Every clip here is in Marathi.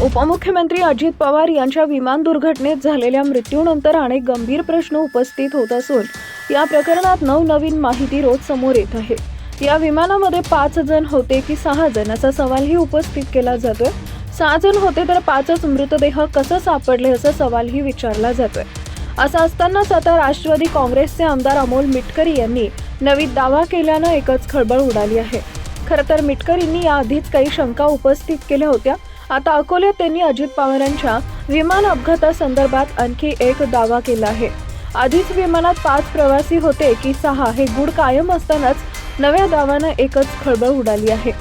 उपमुख्यमंत्री अजित पवार यांच्या विमान दुर्घटनेत झालेल्या मृत्यूनंतर अनेक गंभीर प्रश्न उपस्थित होत असून या प्रकरणात नवनवीन माहिती रोज समोर येत आहे। या विमानामध्ये 5 जण होते की 6 जण असा सवालही उपस्थित केला जातोय। 6 जण होते तर 5च मृतदेह कसे सापडले असा सवालही विचारला जातोय। असं असतानाच आता राष्ट्रवादी काँग्रेसचे आमदार अमोल मिटकरी यांनी नवीन दावा केल्यानं एकच खळबळ उडाली आहे। खरं तर मिटकरींनी याआधीच काही शंका उपस्थित केल्या होत्या। आता अकोल्यात त्यांनी अजित पवारांच्या विमान अपघातासंदर्भात आणखी एक दावा केला आहे। आधीच विमानात 5 प्रवासी होते की 6 हे गुढ कायम असतानाच नव्या दाव्यानं एकच खळबळ उडाली आहे।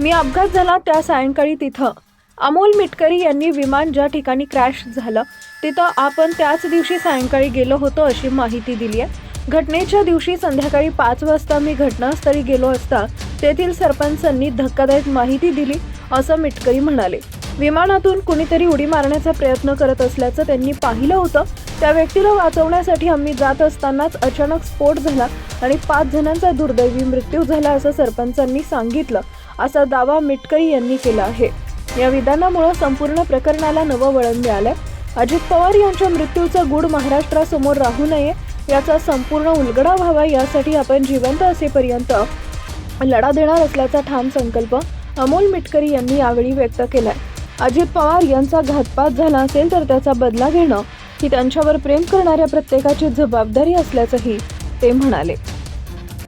मी अपघात झाला त्या सायंकाळी तिथं अमोल मिटकरी यांनी विमान ज्या ठिकाणी क्रॅश झालं तिथं आपण त्याच दिवशी सायंकाळी गेलो होतो अशी माहिती दिली आहे। घटनेच्या दिवशी संध्याकाळी 5 वाजता मी घटनास्थळी गेलो असता तेथील सरपंचांनी धक्कादायक माहिती दिली असं मिटकरी म्हणाले। विमानातून कुणीतरी उडी मारण्याचा प्रयत्न करत असल्याचं त्यांनी पाहिलं होतं। त्या व्यक्तीला वाचवण्यासाठी आम्ही जात असतानाच अचानक स्फोट झाला आणि 5 जणांचा दुर्दैवी मृत्यू झाला असं सरपंचांनी सांगितलं असा दावा मिटकरी यांनी केला आहे। या विधानामुळे संपूर्ण प्रकरणाला नवं वळण मिळालंय। अजित पवार यांच्या मृत्यूचं गूढ महाराष्ट्रासमोर राहू नये याचा संपूर्ण उलगडा व्हावा यासाठी आपण जिवंत असेपर्यंत लढा देणार असल्याचा ठाम संकल्प अमोल मिटकरी यांनी यावेळी व्यक्त केलाय। अजित पवार यांचा घातपात झाला असेल तर त्याचा बदला घेणं ही त्यांच्यावर प्रेम करणाऱ्या प्रत्येकाची जबाबदारी असल्याचंही ते म्हणाले।